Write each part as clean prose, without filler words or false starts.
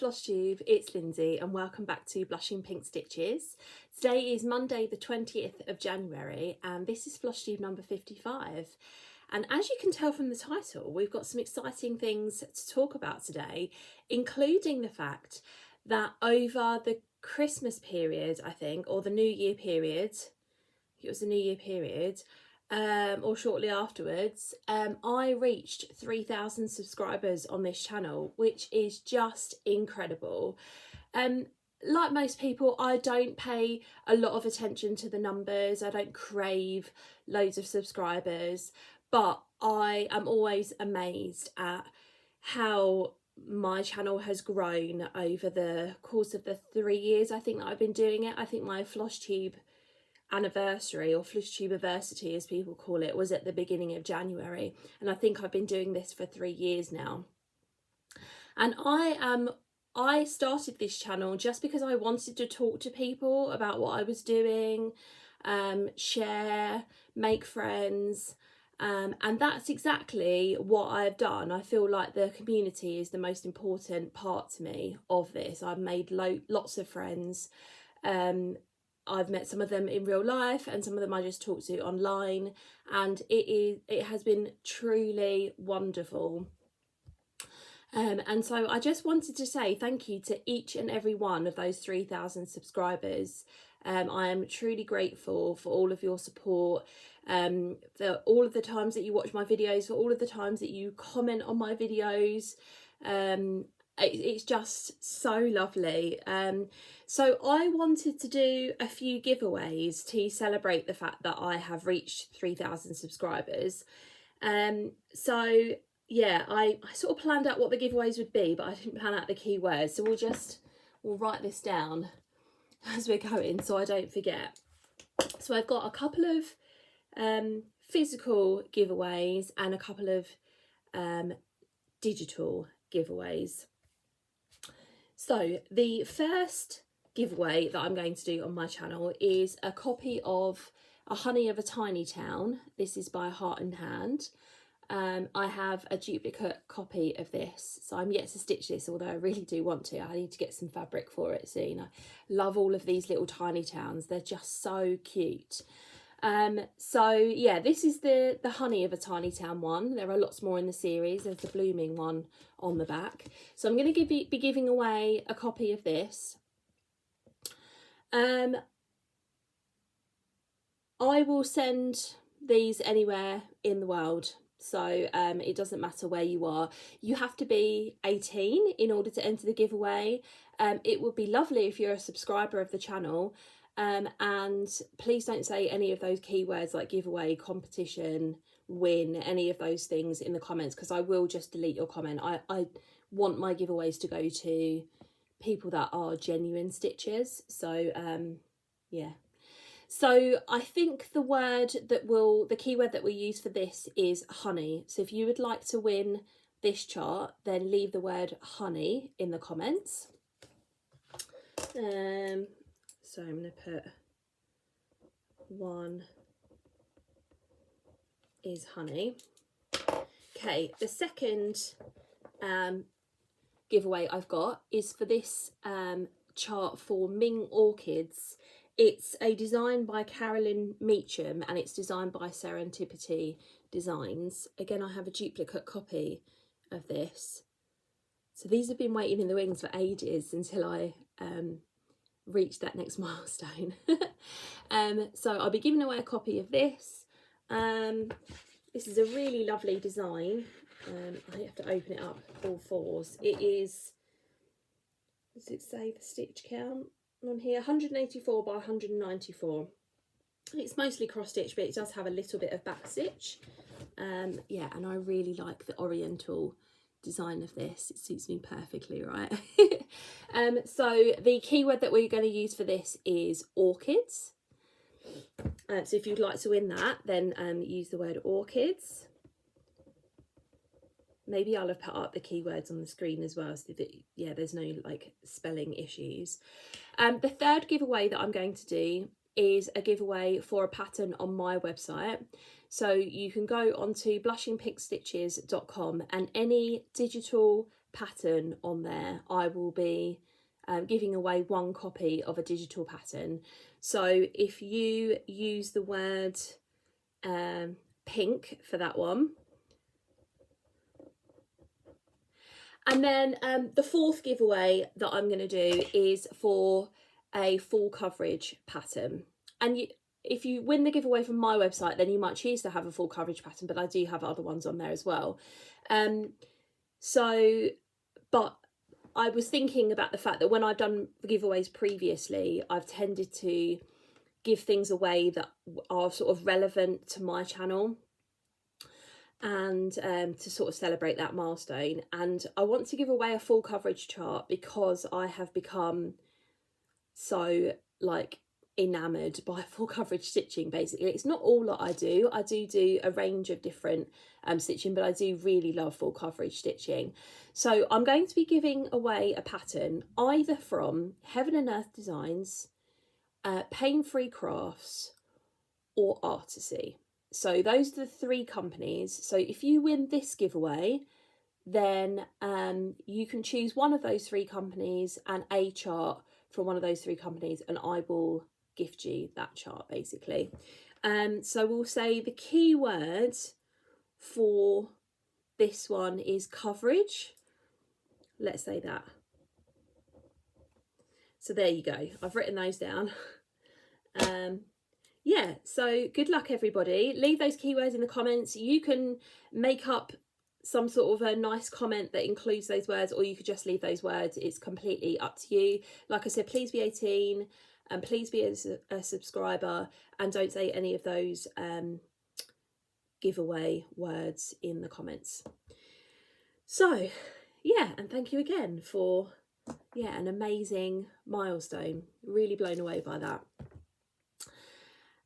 Flosstube, it's Lindsay and welcome back to Blushing Pink Stitches. Today is Monday the 20th of January and this is Flosstube number 55. And as you can tell from the title, we've got some exciting things to talk about today, including the fact that over the Christmas period, I think, or the New Year period, it was the New Year period, or shortly afterwards, I reached 3,000 subscribers on this channel, which is just incredible. Like most people, I don't pay a lot of attention to the numbers. I don't crave loads of subscribers, but I am always amazed at how my channel has grown over the course of the 3 years I think that I've been doing it. I think my Flosstube anniversary, or Flosstubersity as people call it, was at the beginning of January, and I think I've been doing this for 3 years now. And I started this channel just because I wanted to talk to people about what I was doing, share, make friends, and that's exactly what I've done. I feel like the community is the most important part to me of this. I've made lots of friends. I've met some of them in real life and some of them I just talk to online, and it has been truly wonderful. And so I just wanted to say thank you to each and every one of those 3,000 subscribers. I am truly grateful for all of your support, for all of the times that you watch my videos, for all of the times that you comment on my videos. It's just so lovely. So I wanted to do a few giveaways to celebrate the fact that I have reached 3,000 subscribers. So yeah, I sort of planned out what the giveaways would be, but I didn't plan out the keywords. So we'll write this down as we're going so I don't forget. So I've got a couple of physical giveaways and a couple of digital giveaways. So the first giveaway that I'm going to do on my channel is a copy of A Honey of a Tiny Town. This is by Heart and Hand. I have a duplicate copy of this, so I'm yet to stitch this, although I really do want to. I need to get some fabric for it soon. I love all of these little tiny towns. They're just so cute. So yeah, this is the Honey of a Tiny Town one. There are lots more in the series. There's the blooming one on the back. So I'm going to be giving away a copy of this. I will send these anywhere in the world. So it doesn't matter where you are. You have to be 18 in order to enter the giveaway. It would be lovely if you're a subscriber of the channel. And please don't say any of those keywords like giveaway, competition, win, any of those things in the comments, because I will just delete your comment. I want my giveaways to go to people that are genuine stitchers. So yeah. So I think the keyword that we use for this is honey. So if you would like to win this chart, then leave the word honey in the comments. So I'm going to put one is honey. Okay, the second giveaway I've got is for this chart for Ming Orchids. It's a design by Carolyn Meacham and it's designed by Serendipity Designs. Again, I have a duplicate copy of this. So these have been waiting in the wings for ages until I reach that next milestone. So I'll be giving away a copy of this. This is a really lovely design. I have to open it up all fours. It is, does it say the stitch count on here? 184 by 194. It's mostly cross stitch, but it does have a little bit of back stitch. Yeah, and I really like the oriental design of this. It suits me perfectly, right? So the keyword that we're going to use for this is orchids. So if you'd like to win that, then use the word orchids. Maybe I'll have put up the keywords on the screen as well, so that, yeah, there's no like spelling issues. The third giveaway that I'm going to do is a giveaway for a pattern on my website. So you can go onto blushingpinkstitches.com and any digital pattern on there, I will be giving away 1 copy of a digital pattern. So if you use the word pink for that one. And then the 4th giveaway that I'm going to do is for a full coverage pattern. And if you win the giveaway from my website, then you might choose to have a full coverage pattern, but I do have other ones on there as well. But I was thinking about the fact that when I've done giveaways previously, I've tended to give things away that are sort of relevant to my channel, and to sort of celebrate that milestone. And I want to give away a full coverage chart because I have become so like enamored by full coverage stitching. Basically, it's not all that I do a range of different stitching, but I do really love full coverage stitching. So I'm going to be giving away a pattern either from Heaven and Earth Designs, Pain Free Crafts, or Artisy. So those are the 3 companies. So if you win this giveaway, then you can choose one of those 3 companies and a chart from one of those 3 companies, and I will gift you that chart basically. So we'll say the key word for this one is coverage. Let's say that. So there you go. I've written those down. Yeah, so good luck everybody. Leave those keywords in the comments. You can make up some sort of a nice comment that includes those words, or you could just leave those words. It's completely up to you. Like I said, please be 18 and please be a subscriber, and don't say any of those giveaway words in the comments. So yeah, and thank you again for an amazing milestone. Really blown away by that.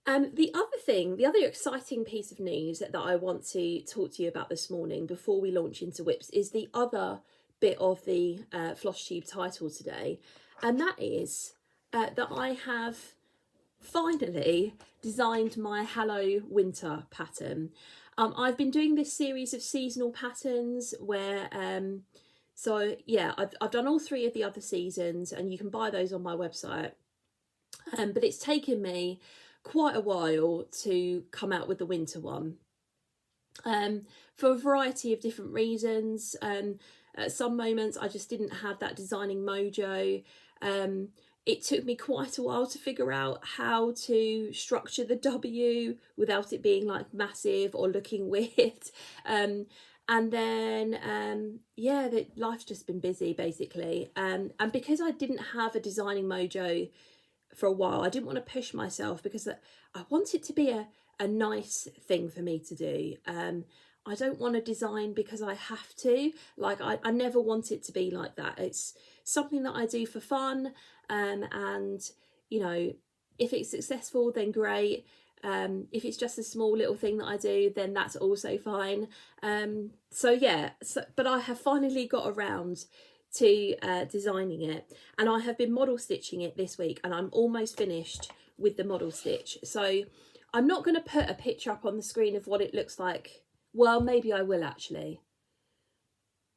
The other exciting piece of news that I want to talk to you about this morning before we launch into WIPs is the other bit of the Flosstube title today, and that is that I have finally designed my Hello Winter pattern. I've been doing this series of seasonal patterns where I've done all 3 of the other seasons, and you can buy those on my website, but it's taken me quite a while to come out with the winter one, for a variety of different reasons. At some moments I just didn't have that designing mojo. It took me quite a while to figure out how to structure the W without it being like massive or looking weird. And then life's just been busy basically, and because I didn't have a designing mojo for a while, I didn't want to push myself because I want it to be a nice thing for me to do. I don't want to design because I have to. Like I never want it to be like that. It's something that I do for fun, and you know, if it's successful then great. If it's just a small little thing that I do, then that's also fine. But I have finally got around to designing it, and I have been model stitching it this week, and I'm almost finished with the model stitch. So I'm not going to put a picture up on the screen of what it looks like. Well, maybe I will actually.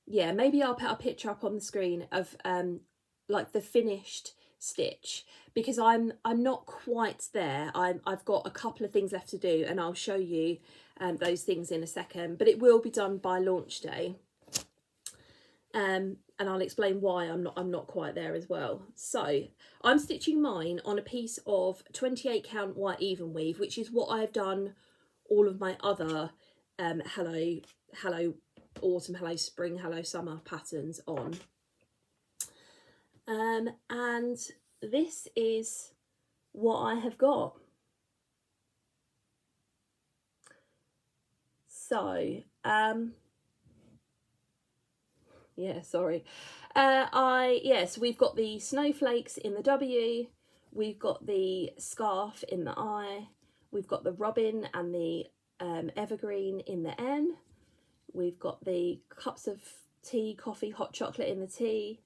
Yeah, maybe I'll put a picture up on the screen of like the finished stitch, because I'm not quite there. I've got a couple of things left to do, and I'll show you those things in a second, but it will be done by launch day. And I'll explain why I'm not quite there as well. So I'm stitching mine on a piece of 28 count white even weave, which is what I've done all of my other hello autumn, hello spring, hello summer patterns on. And this is what I have got. So yeah, sorry. So we've got the snowflakes in the W, we've got the scarf in the I, we've got the robin and the evergreen in the N, we've got the cups of tea, coffee, hot chocolate in the T,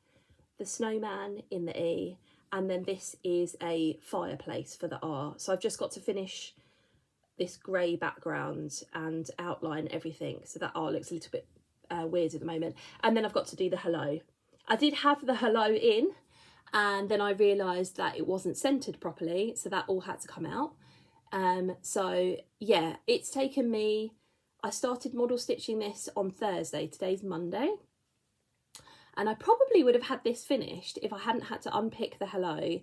the snowman in the E, and then this is a fireplace for the R. So I've just got to finish this grey background and outline everything so that R looks a little bit weird at the moment. And then I've got to do the hello. I did have the hello in, and then I realised that it wasn't centred properly, so that all had to come out. So yeah, it's taken me, I started model stitching this on Thursday, today's Monday, and I probably would have had this finished if I hadn't had to unpick the hello.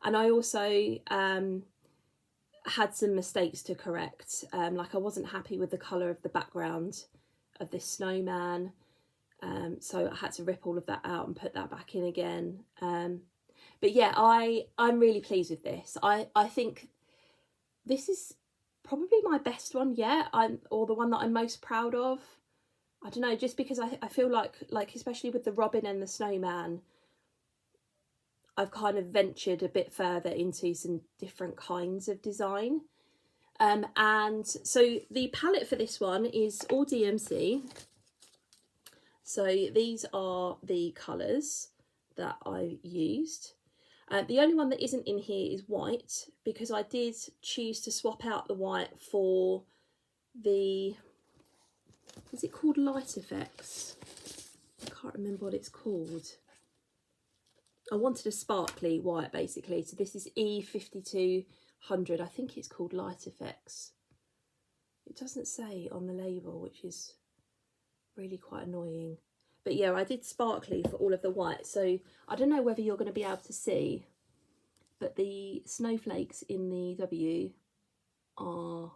And I also had some mistakes to correct, like I wasn't happy with the colour of the background of this snowman, so I had to rip all of that out and put that back in again. But yeah, I'm really pleased with this. I think this is probably my best one yet, or the one that I'm most proud of. I don't know, just because I feel like especially with the robin and the snowman, I've kind of ventured a bit further into some different kinds of design. And so the palette for this one is all DMC. So these are the colours that I used. The only one that isn't in here is white, because I did choose to swap out the white for the, is it called Light Effects? I can't remember what it's called. I wanted a sparkly white basically, so this is E5200. I think it's called Light Effects. It doesn't say on the label, which is really quite annoying. But yeah, I did sparkly for all of the white, so I don't know whether you're going to be able to see, but the snowflakes in the W are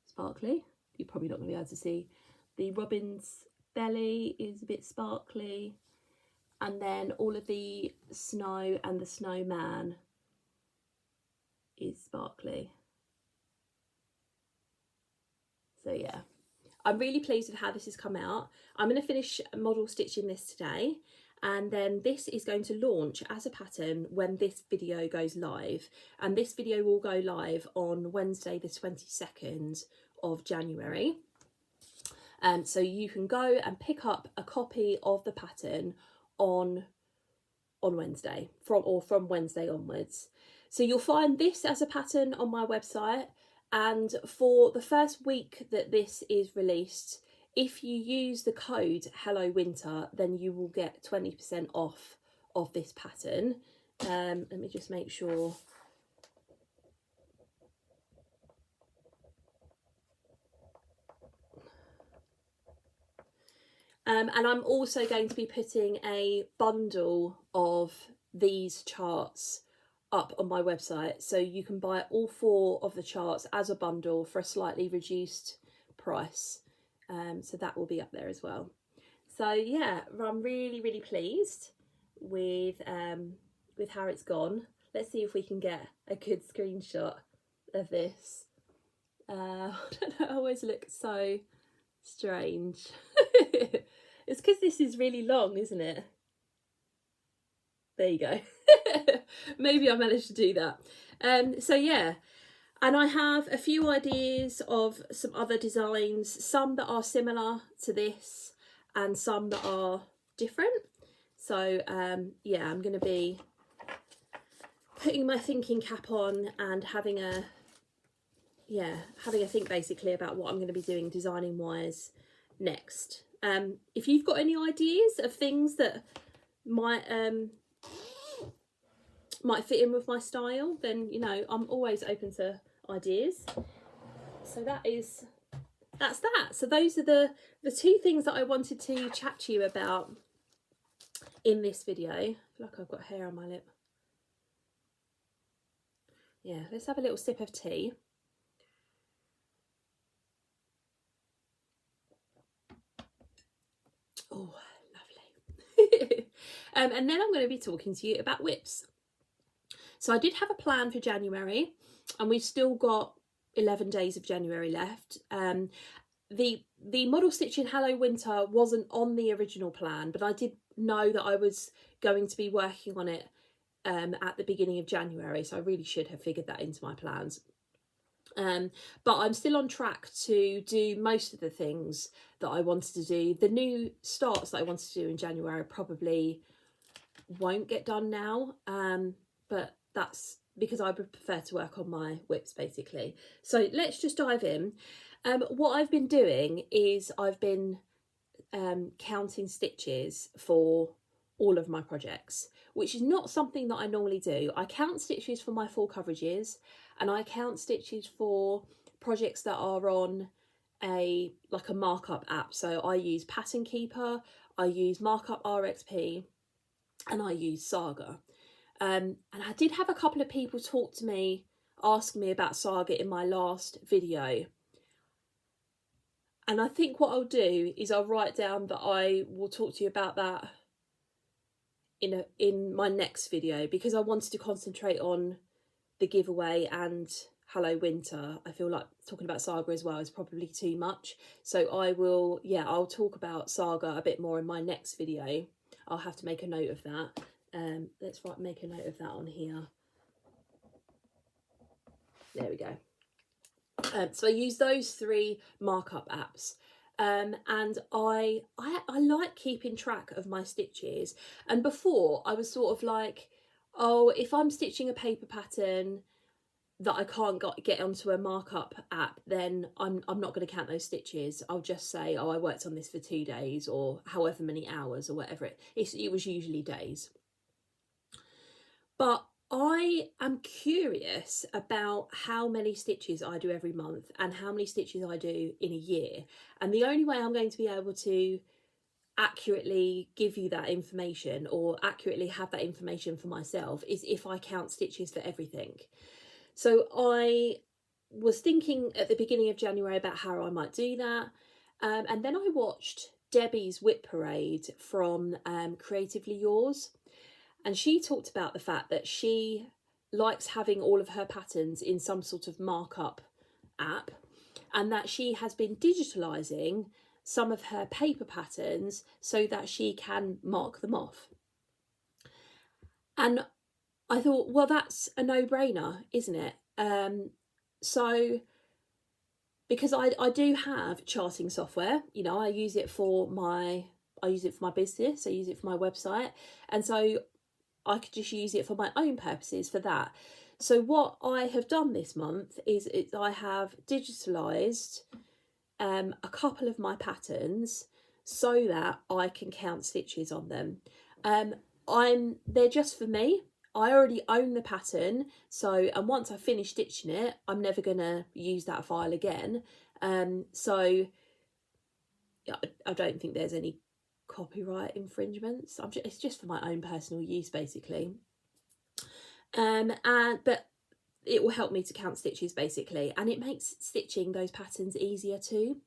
sparkly. You're probably not going to be able to see. The robin's belly is a bit sparkly, and then all of the snow and the snowman is sparkly. So yeah, I'm really pleased with how this has come out. I'm going to finish model stitching this today, and then this is going to launch as a pattern when this video goes live, and this video will go live on Wednesday the 22nd of January. So you can go and pick up a copy of the pattern on Wednesday, from Wednesday onwards. So you'll find this as a pattern on my website, and for the first week that this is released, if you use the code Hello Winter, then you will get 20% off of this pattern. Let me just make sure. And I'm also going to be putting a bundle of these charts up on my website, so you can buy all 4 of the charts as a bundle for a slightly reduced price. So that will be up there as well. So yeah, I'm really pleased with how it's gone. Let's see if we can get a good screenshot of this. I don't know, I always look so strange. It's because this is really long, isn't it? There you go. Maybe I managed to do that. So yeah, and I have a few ideas of some other designs, some that are similar to this and some that are different. So yeah, I'm going to be putting my thinking cap on and having a think basically about what I'm going to be doing designing wise next. If you've got any ideas of things that might fit in with my style, then you know I'm always open to ideas. So that's that. So those are the 2 things that I wanted to chat to you about in this video. I feel like I've got hair on my lip. Yeah, let's have a little sip of tea. Oh, lovely. And then I'm going to be talking to you about whips. So I did have a plan for January, and we've still got 11 days of January left. The model stitching Hello Winter wasn't on the original plan, but I did know that I was going to be working on it at the beginning of January, so I really should have figured that into my plans. But I'm still on track to do most of the things that I wanted to do. The new starts that I wanted to do in January probably won't get done now, but that's because I would prefer to work on my whips basically. So let's just dive in. What I've been doing is I've been counting stitches for all of my projects, which is not something that I normally do. I count stitches for my full coverages, and I count stitches for projects that are on a markup app. So I use Pattern Keeper, I use Markup RXP, and I use Saga. And I did have a couple of people talk to me, asking me about Saga in my last video. And I think what I'll do is I'll write down that I will talk to you about that in my next video, because I wanted to concentrate on the giveaway and Hello Winter. I feel like talking about Saga as well is probably too much. So I'll talk about Saga a bit more in my next video. I'll have to make a note of that. Let's make a note of that on here. There we go. So I use those 3 markup apps. And I like keeping track of my stitches. And before I was sort of like, oh, if I'm stitching a paper pattern that I can't get onto a markup app, then I'm not going to count those stitches. I'll just say, oh, I worked on this for 2 days or however many hours or whatever. It was usually days. But I am curious about how many stitches I do every month and how many stitches I do in a year. And the only way I'm going to be able to accurately give you that information, or accurately have that information for myself, is if I count stitches for everything. So I was thinking at the beginning of January about how I might do that. And then I watched Debbie's Whip Parade from Creatively Yours. And she talked about the fact that she likes having all of her patterns in some sort of markup app, and that she has been digitalising some of her paper patterns so that she can mark them off. And I thought, well, that's a no-brainer, isn't it? So because I do have charting software, you know, I use it for my business, I use it for my website, and so I could just use it for my own purposes for that. So what I have done this month is I have digitalised a couple of my patterns so that I can count stitches on them. They're just for me. I already own the pattern, and once I finish stitching it, I'm never gonna use that file again. So I don't think there's any copyright infringements. It's just for my own personal use, basically. But it will help me to count stitches, basically, and it makes stitching those patterns easier too.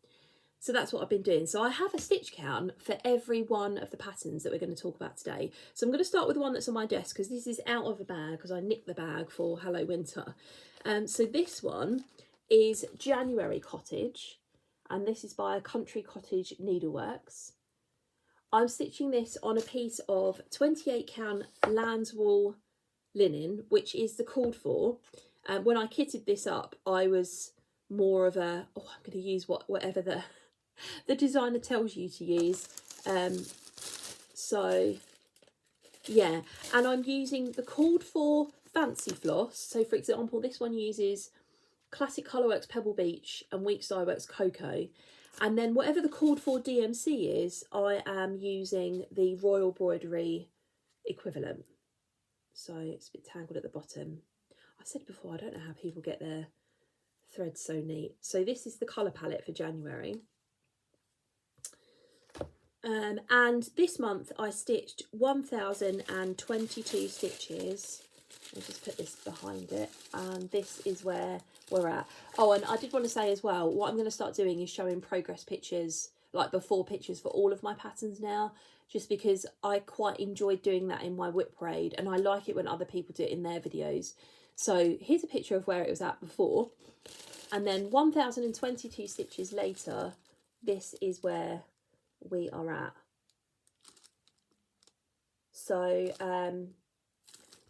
So that's what I've been doing. So I have a stitch count for every one of the patterns that we're going to talk about today. So I'm going to start with the one that's on my desk, because this is out of a bag, because I nicked the bag for Hello Winter. So this one is January Cottage, and this is by Country Cottage Needleworks. I'm stitching this on a piece of 28 count Landswool linen, which is the called for. When I kitted this up, I was more of a, I'm going to use whatever the designer tells you to use. So yeah, and I'm using the called for fancy floss. So for example, this one uses Classic Colourworks Pebble Beach and Weeks Dye Works Cocoa. And then whatever the called for DMC is, I am using the Royal Broidery equivalent. So it's a bit tangled at the bottom. I said before, I don't know how people get their threads so neat. So this is the colour palette for January. And this month I stitched 1,022 stitches. I'll just put this behind it, and this is where we're at. Oh, and I did want to say as well, what I'm going to start doing is showing progress pictures, like before pictures for all of my patterns now, just because I quite enjoyed doing that in my Whip Parade, and I like it when other people do it in their videos. So here's a picture of where it was at before, and then 1,022 stitches later, this is where we are at. So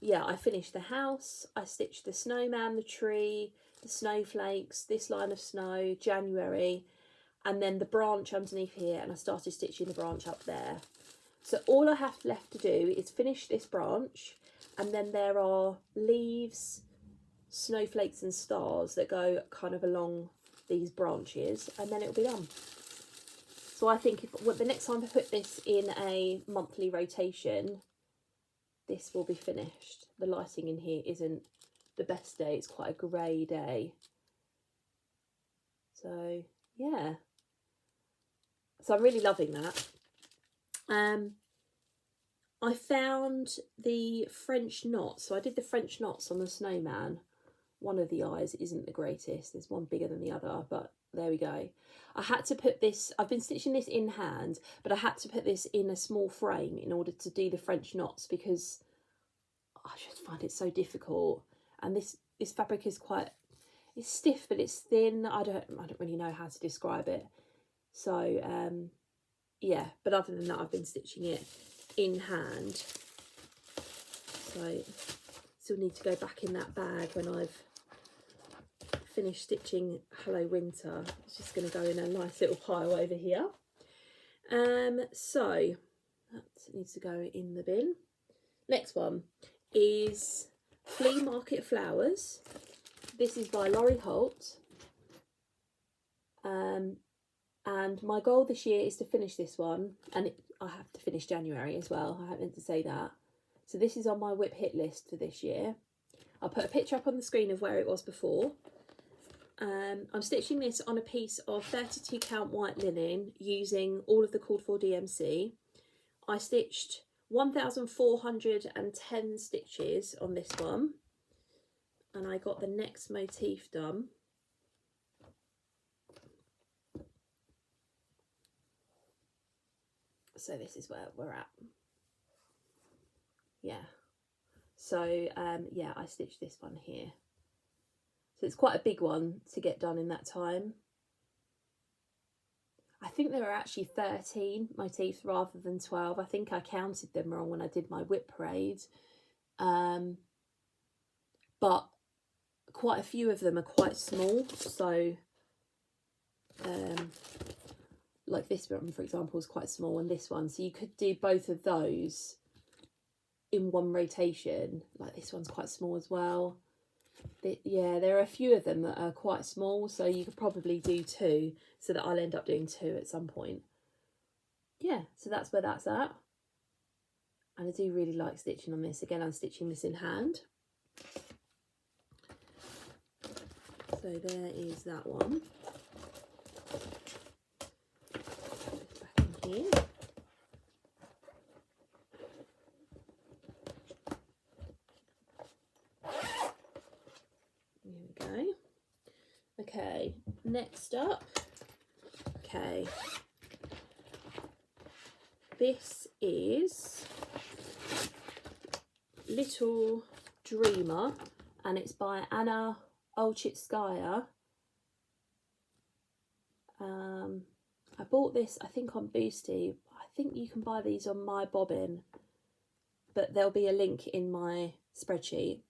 yeah, I finished the house, I stitched the snowman, the tree, the snowflakes, this line of snow, January, and then the branch underneath here, and I started stitching the branch up there. So all I have left to do is finish this branch, and then there are leaves, snowflakes and stars that go kind of along these branches, and then it'll be done. why I think the next time I put this in a monthly rotation, this will be finished. The lighting in here isn't the best day. It's quite a grey day. So, yeah. So I'm really loving that. I found the French knots. So I did the French knots on the snowman. One of the eyes isn't the greatest. There's one bigger than the other, but there we go. I had to put this, I've been stitching this in hand, but I had to put this in a small frame in order to do the French knots because I just find it so difficult. And this fabric is quite, it's stiff, but it's thin. I don't really know how to describe it. So, yeah, but other than that, I've been stitching it in hand. So, still need to go back in that bag when I've finished stitching Hello Winter. It's just going to go in a nice little pile over here. So that needs to go in the bin. Next one is Flea Market Flowers. This is by Laurie Holt. And my goal this year is to finish this one, and I have to finish January as well. I meant to say that. So this is on my whip hit list for this year. I'll put a picture up on the screen of where it was before. I'm stitching this on a piece of 32 count white linen using all of the called for DMC. I stitched 1,410 stitches on this one, and I got the next motif done. So this is where we're at. Yeah. So yeah, I stitched this one here. So it's quite a big one to get done in that time. I think there are actually 13 motifs rather than 12. I think I counted them wrong when I did my whip parade. But quite a few of them are quite small. So like this one, for example, is quite small, and this one. So you could do both of those in one rotation. Like this one's quite small as well. Yeah, there are a few of them that are quite small, so you could probably do two, so that I'll end up doing two at some point. Yeah, so that's where that's at. And I do really like stitching on this. Again, I'm stitching this in hand. So there is that one. Back in here. Okay, next up, okay, this is Little Dreamer, and it's by Anna Olchitskaya. I bought this, I think, on Boosty. I think you can buy these on My Bobbin, but there'll be a link in my spreadsheet.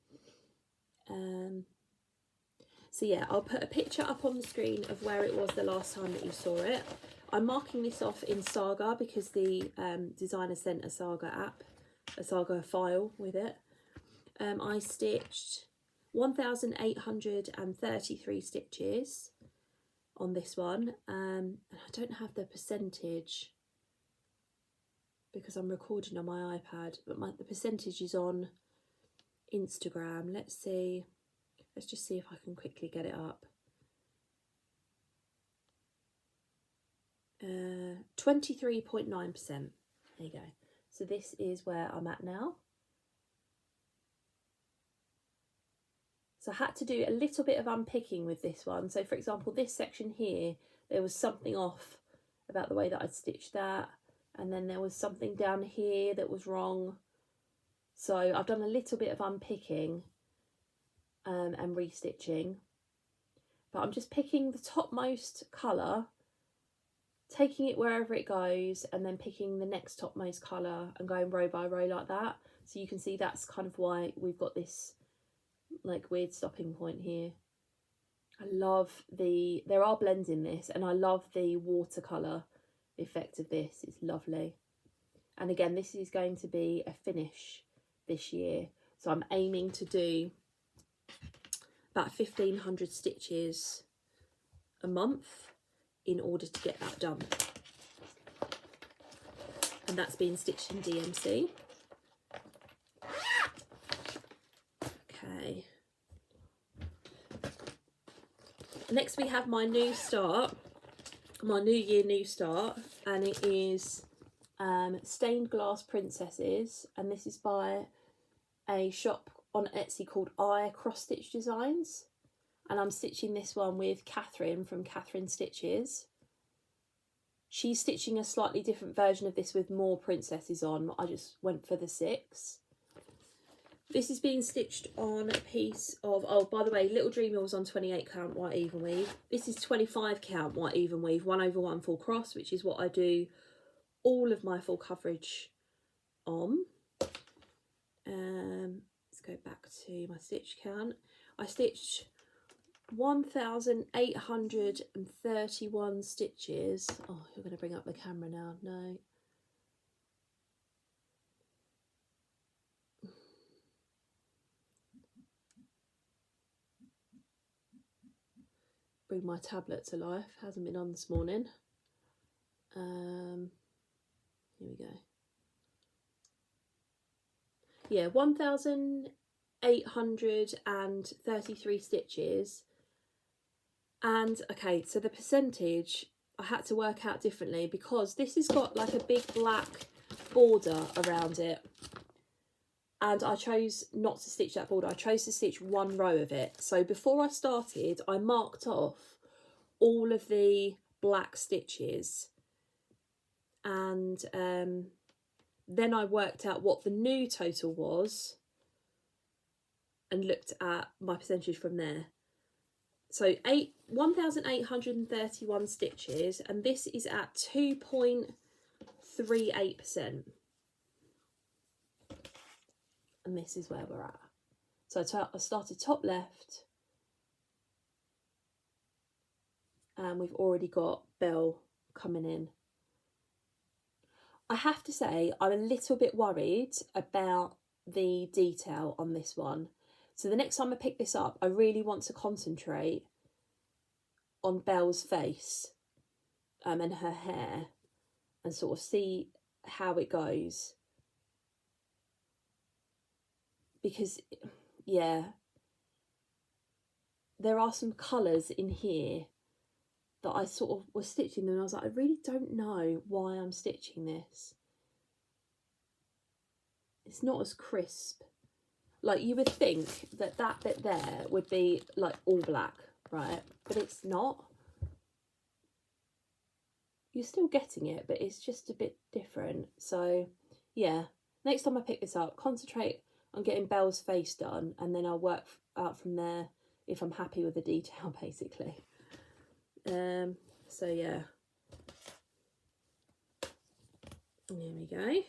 So yeah, I'll put a picture up on the screen of where it was the last time that you saw it. I'm marking this off in Saga because the designer sent a Saga app, a Saga file with it. I stitched 1,833 stitches on this one. And I don't have the percentage because I'm recording on my iPad, but the percentage is on Instagram. Let's see. Let's just see if I can quickly get it up. 23.9%. There you go. So this is where I'm at now. So I had to do a little bit of unpicking with this one. So for example, this section here, there was something off about the way that I'd stitched that. And then there was something down here that was wrong. So I've done a little bit of unpicking and restitching, but I'm just picking the topmost colour, taking it wherever it goes, and then picking the next topmost colour and going row by row like that. So you can see that's kind of why we've got this like weird stopping point here. I love there are blends in this, and I love the watercolour effect of this. It's lovely. And again, this is going to be a finish this year, so I'm aiming to do about 1,500 stitches a month in order to get that done. and that's being stitched in DMC. Okay. Next we have my new start, my New Year new start, and it is Stained Glass Princesses, and this is by a shop on Etsy called I Cross Stitch Designs, and I'm stitching this one with Catharine from Catharine Stitches. She's stitching a slightly different version of this with more princesses on. I just went for the 6. This is being stitched on a piece of, oh, by the way, Little Dreamer was on 28 count white even weave. This is 25 count white even weave, 1/1 full cross, which is what I do all of my full coverage on. Let's go back to my stitch count. I stitched 1,831 stitches. Oh, you're going to bring up the camera now. No. Bring my tablet to life. Hasn't been on this morning. Here we go. Yeah, 1,833 stitches. And okay, so the percentage I had to work out differently because this has got like a big black border around it. And I chose not to stitch that border. I chose to stitch one row of it. So before I started, I marked off all of the black stitches. And then I worked out what the new total was and looked at my percentage from there. So 1,831 stitches, and this is at 2.38%. And this is where we're at. So I started top left, and we've already got Belle coming in. I have to say, I'm a little bit worried about the detail on this one. So the next time I pick this up, I really want to concentrate on Belle's face and her hair and sort of see how it goes. Because, yeah, there are some colours in here that I sort of was stitching them and I was like, I really don't know why I'm stitching this. It's not as crisp. Like, you would think that that bit there would be like all black, right? But it's not. You're still getting it, but it's just a bit different. So, yeah, next time I pick this up, concentrate on getting Belle's face done, and then I'll work out from there if I'm happy with the detail, basically. So yeah, there we go.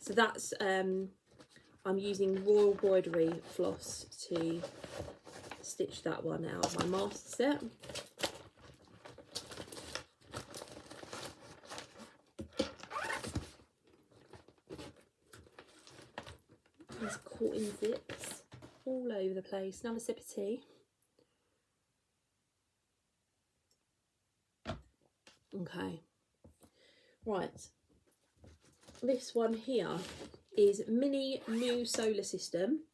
So that's I'm using Royal Broidery floss to stitch that one out of my master set. There's caught in zips all over the place. Another sip of tea. Okay, right, this one here is Mini New Solar System.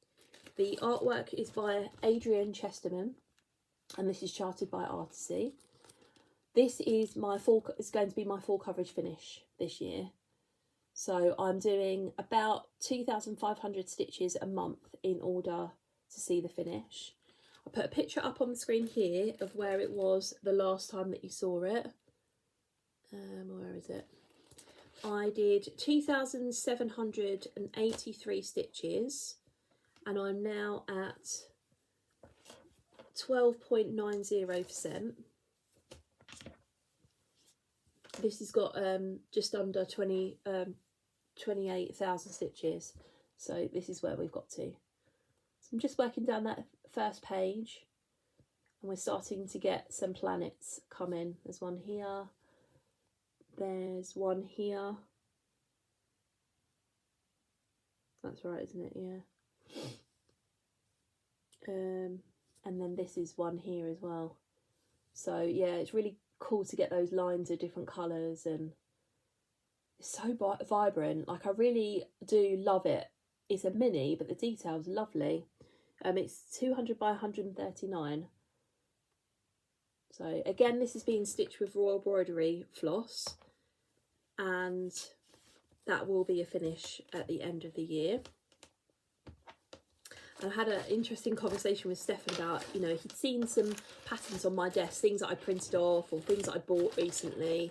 The artwork is by Adrian Chesterman, and this is charted by Artisy. This is going to be my full coverage finish this year. So I'm doing about 2,500 stitches a month in order to see the finish. I put a picture up on the screen here of where it was the last time that you saw it. Where is it? I did 2,783 stitches, and I'm now at 12.90%. This has got just under 28,000 stitches, so this is where we've got to. So I'm just working down that first page, and we're starting to get some planets come in. There's one here. There's one here. That's right, isn't it? Yeah. And then this is one here as well. So yeah, it's really cool to get those lines of different colours, and It's so vibrant. Like, I really do love it. It's a mini, but the detail's lovely. It's 200 by 139. So again, this is being stitched with Royal Embroidery floss, and that will be a finish at the end of the year. And I had an interesting conversation with Stefan about, you know, he'd seen some patterns on my desk, things that I printed off or things that I bought recently.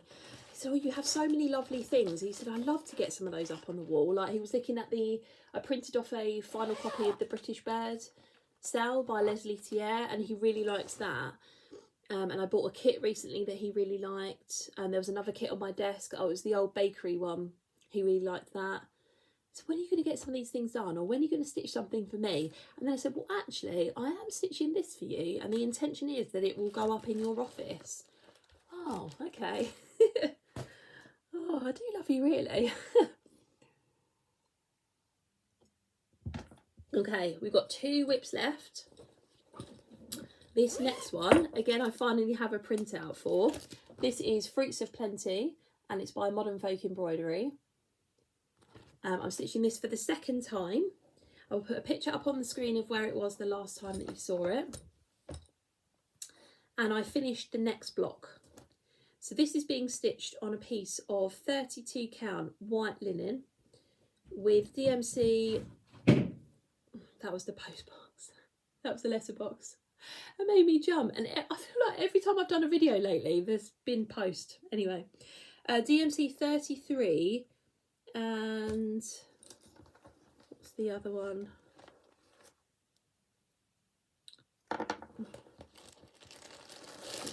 He said, oh, you have so many lovely things. He said, I'd love to get some of those up on the wall. Like, he was looking at I printed off a final copy of the British Bird Cell by Leslie Thiers, and he really likes that. And I bought a kit recently that he really liked. And there was another kit on my desk. Oh, it was the old bakery one. He really liked that. So when are you going to get some of these things done? Or when are you going to stitch something for me? And then I said, well, actually, I am stitching this for you. And the intention is that it will go up in your office. Oh, okay. Oh, I do love you, really. Okay, we've got 2 whips left. This next one, again, I finally have a printout for. This is Fruits of Plenty, and it's by Modern Folk Embroidery. I'm stitching this for the second time. I'll put a picture up on the screen of where it was the last time that you saw it. And I finished the next block. So this is being stitched on a piece of 32 count white linen with DMC. That was the post box. That was the letter box. It made me jump. And I feel like every time I've done a video lately, there's been post. Anyway, DMC 33. And what's the other one? Can't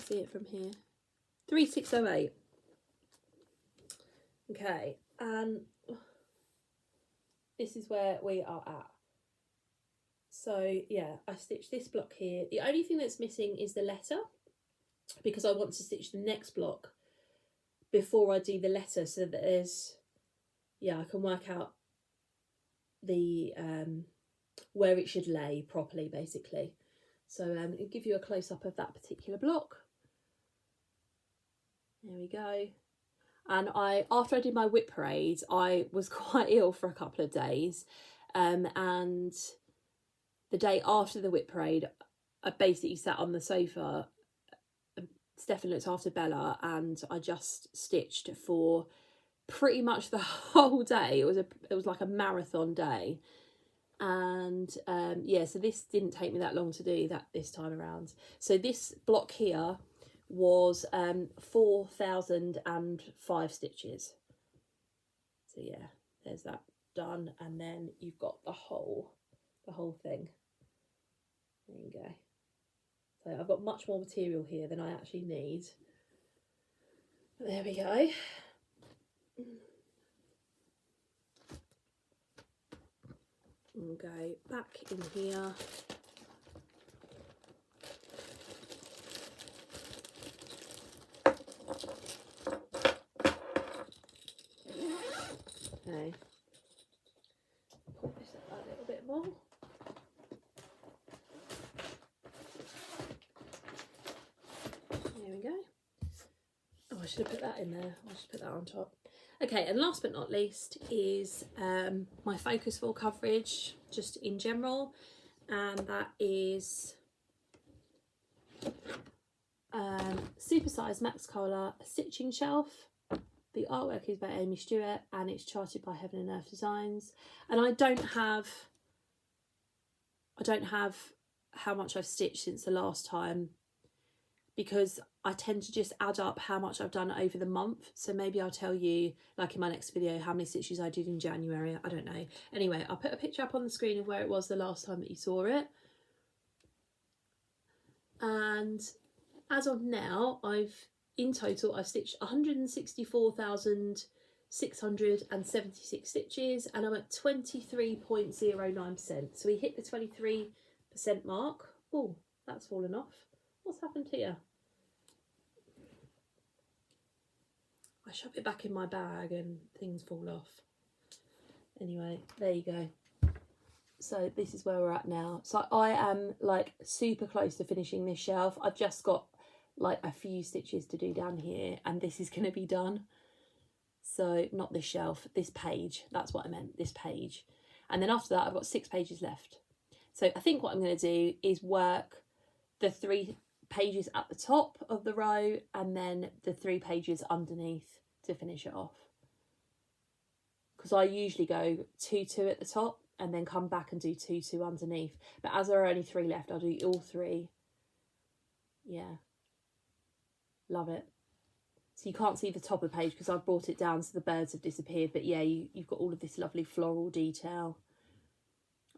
see it from here. 3608. Okay, and this is where we are at. So yeah, I stitched this block here. The only thing that's missing is the letter, because I want to stitch the next block before I do the letter, so that there's, yeah, I can work out the where it should lay properly, basically. So I'll give you a close-up of that particular block. There we go. And after I did my whip parade, I was quite ill for a couple of days. And the day after the whip parade, I basically sat on the sofa. Stefan looked after Bella, and I just stitched for pretty much the whole day. It was like a marathon day. And yeah, so this didn't take me that long to do that this time around. So this block here was 4,005 stitches. So yeah, there's that done, and then you've got the whole thing. There you go. So I've got much more material here than I actually need. But there we go. We'll go back in here. Okay. Pull this up a little bit more. There we go. Oh, I should have put that in there. I'll just put that on top. Okay, and last but not least is my focus for coverage, just in general, and that is supersized Max Kohler stitching shelf. The artwork is by Amy Stewart, and it's charted by Heaven and Earth Designs. And I don't have how much I've stitched since the last time, because I tend to just add up how much I've done over the month. So maybe I'll tell you, like in my next video, how many stitches I did in January. I don't know. Anyway, I'll put a picture up on the screen of where it was the last time that you saw it. And as of now, in total, I've stitched 164,676 stitches, and I'm at 23.09%. So we hit the 23% mark. Oh, that's fallen off. What's happened here? I shove it back in my bag and things fall off. Anyway, there you go. So this is where we're at now. So I am like super close to finishing this shelf. I've just got like a few stitches to do down here, and this is going to be done. So not this shelf, this page, that's what I meant, this page. And then after that, I've got 6 pages left. So I think what I'm going to do is work the 3 pages at the top of the row and then the 3 pages underneath to finish it off. Because I usually go 2, 2 at the top and then come back and do 2, 2 underneath. But as there are only 3 left, I'll do all 3. Yeah. Love it. So you can't see the top of the page because I've brought it down so the birds have disappeared. But yeah, you've got all of this lovely floral detail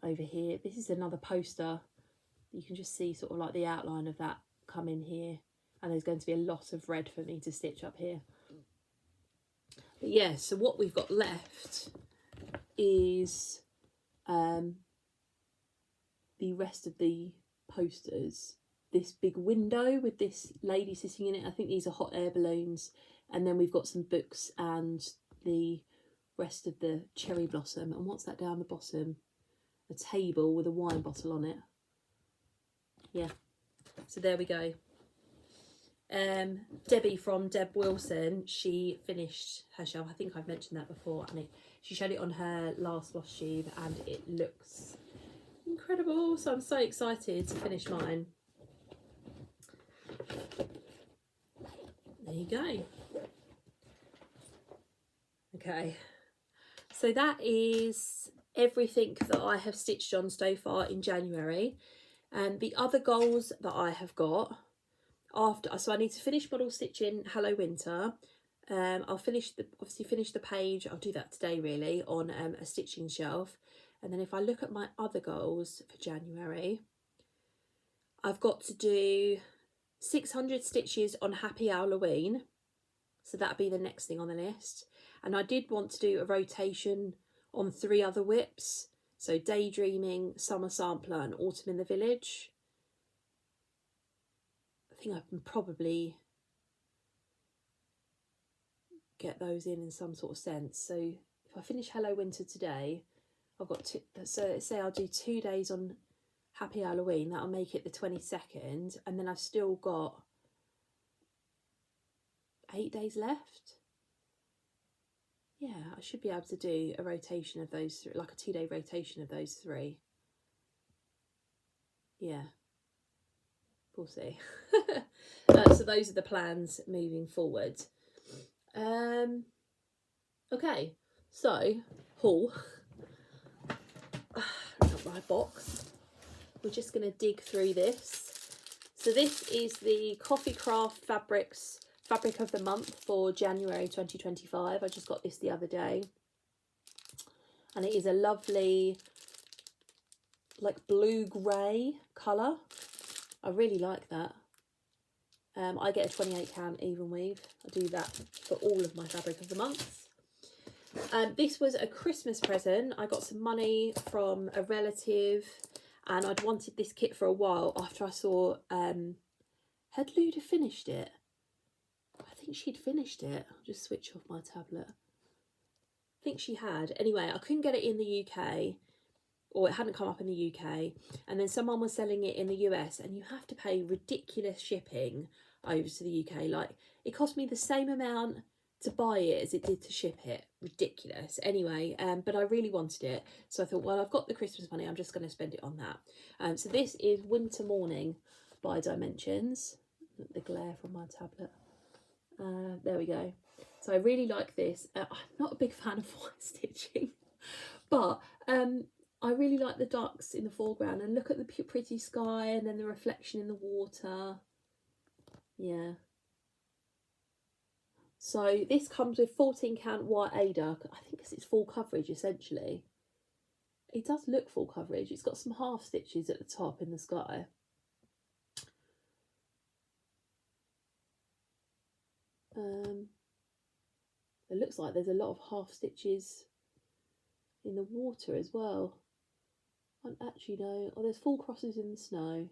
over here. This is another poster. You can just see sort of like the outline of that come in here. And there's going to be a lot of red for me to stitch up here. But yeah, so what we've got left is the rest of the posters. This big window with this lady sitting in it. I think these are hot air balloons. And then we've got some books and the rest of the cherry blossom. And what's that down the bottom? A table with a wine bottle on it. Yeah, so there we go. Debbie from Deb Wilson, she finished her shelf. I think I've mentioned that before. And she showed it on her last Flosstube and it looks incredible. So I'm so excited to finish mine. There you go. Okay, so that is everything that I have stitched on so far in January. And the other goals that I have got after, so I need to finish model stitching Hello Winter. I'll obviously finish the page. I'll do that today really on a stitching shelf. And then if I look at my other goals for January, I've got to do 600 stitches on Happy Halloween. So that'll be the next thing on the list. And I did want to do a rotation on 3 other whips. So Daydreaming, Summer Sampler and Autumn in the Village. I think I can probably get those in some sort of sense. So if I finish Hello Winter today, I've got to, so let's say I'll do 2 days on Happy Halloween. That'll make it the 22nd. And then I've still got 8 days left. Yeah, I should be able to do a rotation of those 3, like a 2-day rotation of those 3. Yeah, we'll see. So those are the plans moving forward. Okay, so haul. Not my box. We're just going to dig through this. So this is the Coffee Craft Fabrics Fabric of the Month for January 2025. I just got this the other day. And it is a lovely, like blue-grey colour. I really like that. I get a 28 count even weave. I do that for all of my Fabric of the Months. This was a Christmas present. I got some money from a relative and I'd wanted this kit for a while after I saw, had Luda finished it? I think she'd finished it. I'll just switch off my tablet. I think she had. Anyway, I couldn't get it in the UK, or it hadn't come up in the UK. And then someone was selling it in the US, and you have to pay ridiculous shipping over to the UK. Like, it cost me the same amount to buy it as it did to ship it. Ridiculous. Anyway, but I really wanted it. So I thought, well, I've got the Christmas money. I'm just going to spend it on that. So this is Winter Morning by Dimensions. The glare from my tablet. There we go. So I really like this. I'm not a big fan of white stitching, but I really like the ducks in the foreground, and look at the pretty sky and then the reflection in the water. Yeah. So this comes with 14 count white Ada. I think because it's full coverage essentially. It does look full coverage. It's got some half stitches at the top in the sky. It looks like there's a lot of half stitches in the water as well. I don't actually know. Oh, there's full crosses in the snow.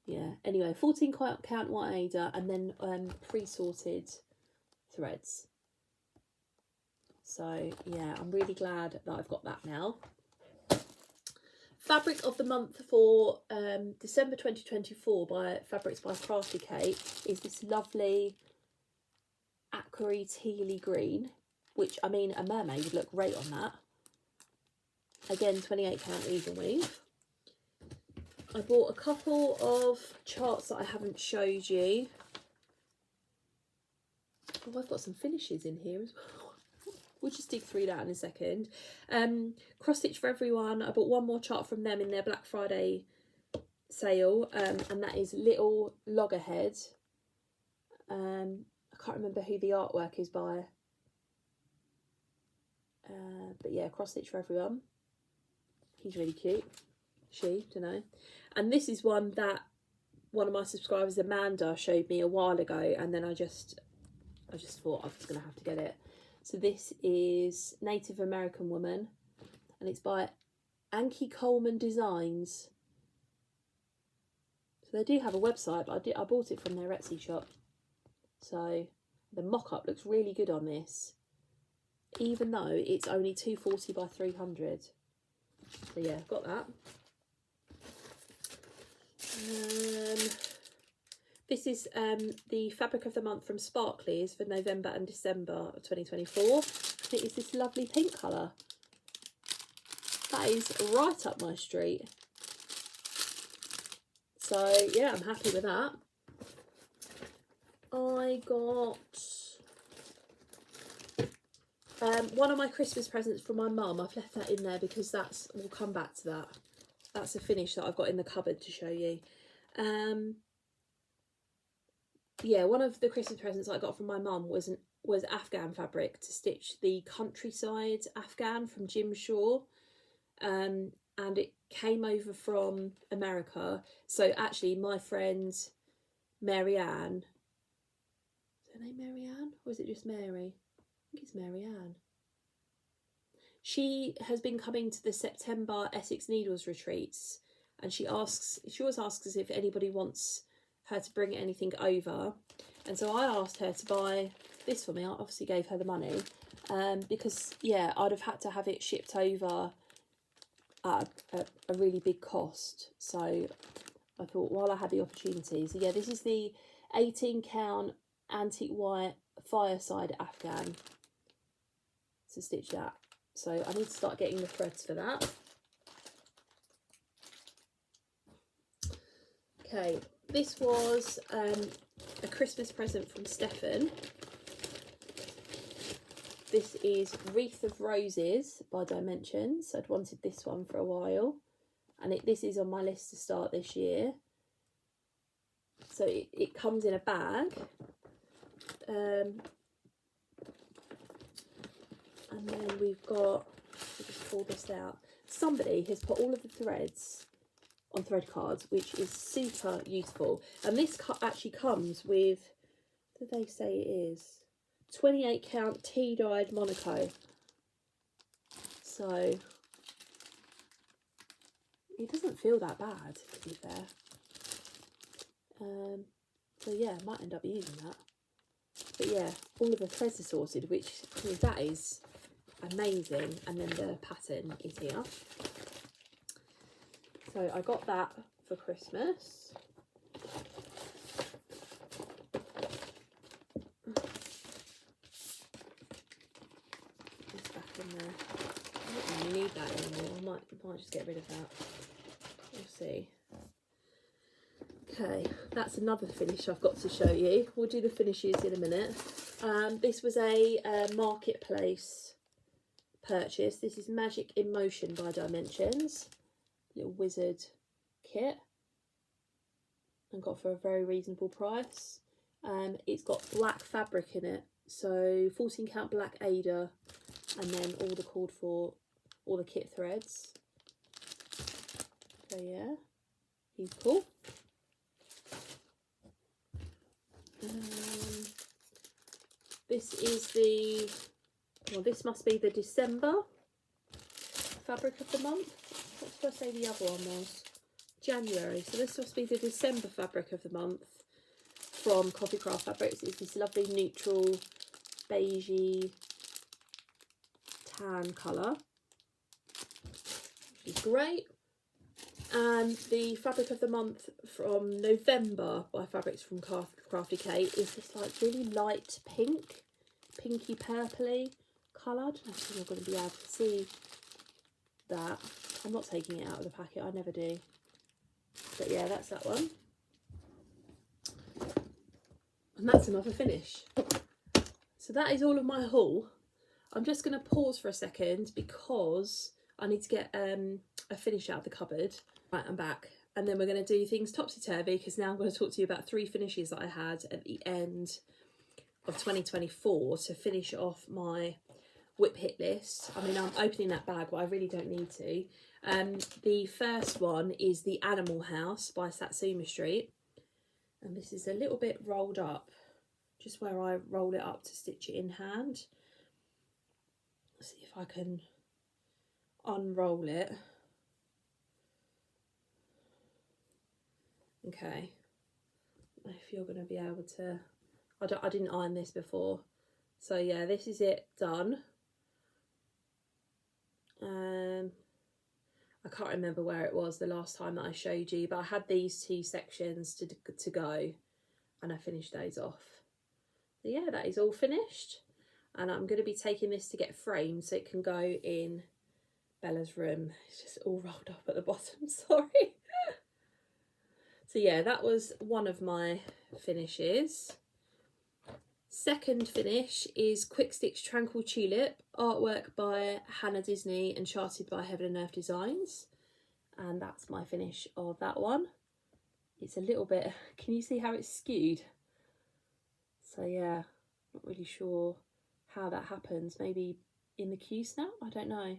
Yeah, anyway, 14 count white Ada and then pre-sorted threads. So yeah, I'm really glad that I've got that now. Fabric of the Month for December 2024 by Fabrics by Crafty Kate is this lovely aquary tealy green, which, I mean, a mermaid would look great on that. Again, 28 count even weave. I bought a couple of charts that I haven't showed you. Oh, I've got some finishes in here as well. We'll just dig through that in a second. Cross Stitch for Everyone. I bought one more chart from them in their Black Friday sale, and that is Little Loggerhead. I can't remember who the artwork is by. But yeah, Cross Stitch for Everyone. He's really cute. She, don't know. And this is one that one of my subscribers, Amanda, showed me a while ago, and then I just thought I was going to have to get it. So this is Native American Woman, and it's by Anki Coleman Designs. So they do have a website, but I bought it from their Etsy shop. So the mock-up looks really good on this, even though it's only 240 by 300. So yeah, got that. This is the fabric of the month from Sparklies for November and December of 2024. And it is this lovely pink colour. That is right up my street. So yeah, I'm happy with that. I got one of my Christmas presents from my mum. I've left that in there because we'll come back to that. That's a finish that I've got in the cupboard to show you. Yeah, one of the Christmas presents I got from my mum was Afghan fabric to stitch the Countryside Afghan from Jim Shaw. And it came over from America. So actually my friend Marianne, is her name Marianne or is it just Mary? I think it's Marianne. She has been coming to the September Essex Needles retreats, and she always asks us if anybody wants her to bring anything over. And so I asked her to buy this for me. I obviously gave her the money, because yeah, I'd have had to have it shipped over at a really big cost. So I thought while I had the opportunity. So yeah, this is the 18 count antique white Fireside Afghan to stitch that. So I need to start getting the threads for that. Okay, this was a Christmas present from Stefan. This is Wreath of Roses by Dimensions. I'd wanted this one for a while, and this is on my list to start this year. So it comes in a bag. And then we've got, I'll just pull this out. Somebody has put all of the threads on thread cards, which is super useful. And this actually comes with, what do they say it is? 28 count tea-dyed Monaco. So it doesn't feel that bad, to be fair. So yeah, I might end up using that. But yeah, all of the threads are sorted, which, I mean, that is amazing. And then the pattern is here. So I got that for Christmas. It's back in there. I don't really need that anymore. I might just get rid of that. We'll see. Okay, that's another finish I've got to show you. We'll do the finishes in a minute. This was a marketplace purchase. This is Magic in Motion by Dimensions. Little wizard kit. And got for a very reasonable price. It's got black fabric in it. So 14 count black Ada. And then all the called for, all the kit threads. So yeah, he's cool. This is the, well, this must be the December fabric of the month. What did I say the other one was? January. So this must be the December fabric of the month from Coffee Craft Fabrics. It's this lovely neutral beigey tan colour, which is great. And the fabric of the month from November by Fabrics from Crafty Kate is this like really light pink, pinky purpley colour. I don't know if you're going to be able to see that. I'm not taking it out of the packet, I never do. But yeah, that's that one. And that's another finish. So that is all of my haul. I'm just going to pause for a second because I need to get a finish out of the cupboard. Right, I'm back. And then we're going to do things topsy-turvy because now I'm going to talk to you about 3 finishes that I had at the end of 2024 to finish off my whip hit list. I mean, I'm opening that bag, but I really don't need to. The first one is the Animal House by Satsuma Street. And this is a little bit rolled up, just where I roll it up to stitch it in hand. Let's see if I can unroll it. Okay, if you're going to be able to, I didn't iron this before, so yeah, this is it done. I can't remember where it was the last time that I showed you, but I had these 2 sections to go, and I finished those off. So yeah, that is all finished, and I'm going to be taking this to get framed so it can go in Bella's room. It's just all rolled up at the bottom, sorry. So yeah, that was one of my finishes. Second finish is Quick Stitch Tranquil Tulip, artwork by Hannah Disney and charted by Heaven and Earth Designs. And that's my finish of that one. It's a little bit, can you see how it's skewed? So yeah, not really sure how that happens. Maybe in the Q snap, I don't know.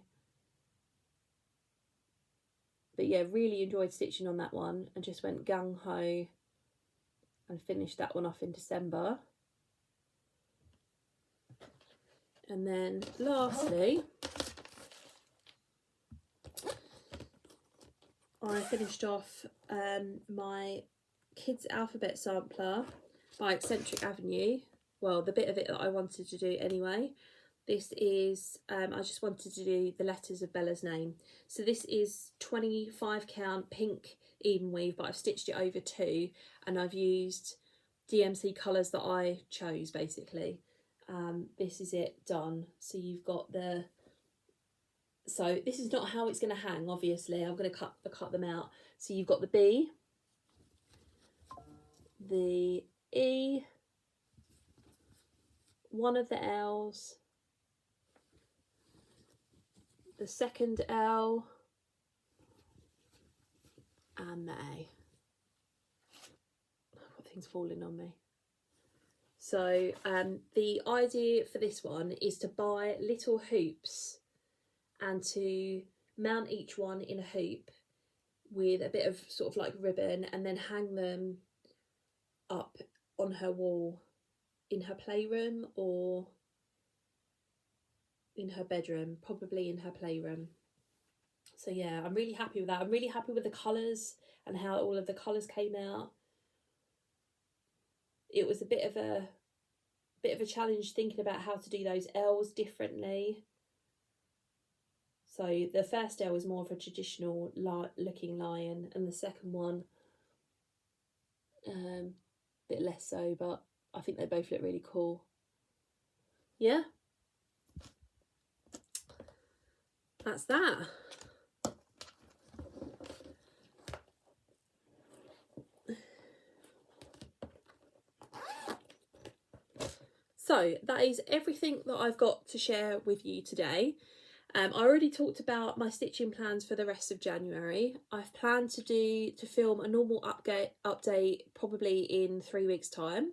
But yeah, really enjoyed stitching on that one and just went gung-ho and finished that one off in December. And then lastly, I finished off my Kids Alphabet Sampler by Eccentric Avenue. Well, the bit of it that I wanted to do anyway. This is, I just wanted to do the letters of Bella's name. So this is 25 count pink even weave, but I've stitched it over 2 and I've used DMC colours that I chose basically. This is it done. So you've got the, so this is not how it's going to hang, obviously. I'm going to cut them out. So you've got the B, the E, one of the L's, the second L, and the A. I've got things falling on me. So the idea for this one is to buy little hoops and to mount each one in a hoop with a bit of sort of like ribbon and then hang them up on her wall in her playroom or in her bedroom, probably in her playroom. So yeah, I'm really happy with that. I'm really happy with the colours and how all of the colours came out. It was a bit of a challenge thinking about how to do those L's differently. So the first L was more of a traditional looking lion, and the second one a bit less so, but I think they both look really cool. Yeah, that's that. So that is everything that I've got to share with you today. I already talked about my stitching plans for the rest of January. I've planned to film a normal update probably in 3 weeks' time,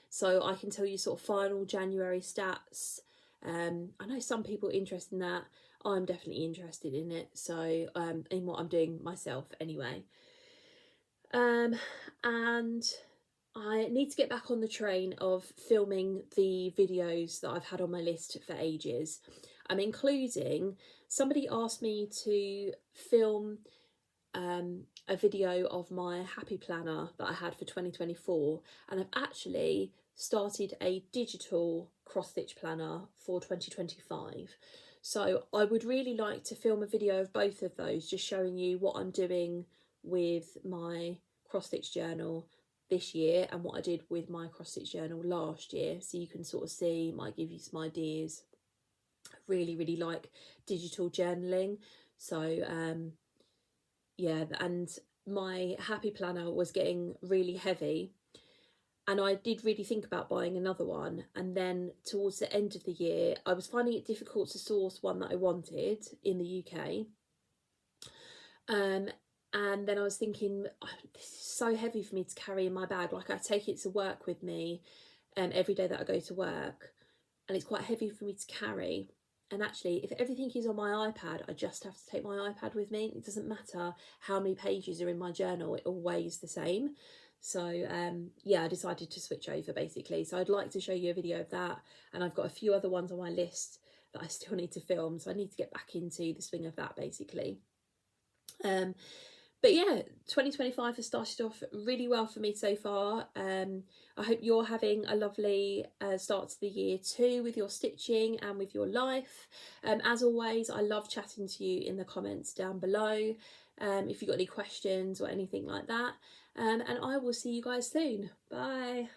so I can tell you sort of final January stats. I know some people are interested in that. I'm definitely interested in it, so in what I'm doing myself anyway. And I need to get back on the train of filming the videos that I've had on my list for ages. I'm including, somebody asked me to film a video of my happy planner that I had for 2024, and I've actually started a digital cross stitch planner for 2025. So I would really like to film a video of both of those, just showing you what I'm doing with my cross stitch journal this year and what I did with my cross stitch journal last year, so you can sort of see, might give you some ideas. I really like digital journaling, so yeah, and my happy planner was getting really heavy, and I did really think about buying another one, and then towards the end of the year I was finding it difficult to source one that I wanted in the UK. And then I was thinking, oh, this is so heavy for me to carry in my bag. Like, I take it to work with me every day that I go to work, and it's quite heavy for me to carry. And actually, if everything is on my iPad, I just have to take my iPad with me. It doesn't matter how many pages are in my journal, it all weighs the same. So yeah, I decided to switch over basically. So I'd like to show you a video of that, and I've got a few other ones on my list that I still need to film, so I need to get back into the swing of that basically. But yeah, 2025 has started off really well for me so far. I hope you're having a lovely start to the year too, with your stitching and with your life. As always, I love chatting to you in the comments down below if you've got any questions or anything like that. And I will see you guys soon. Bye.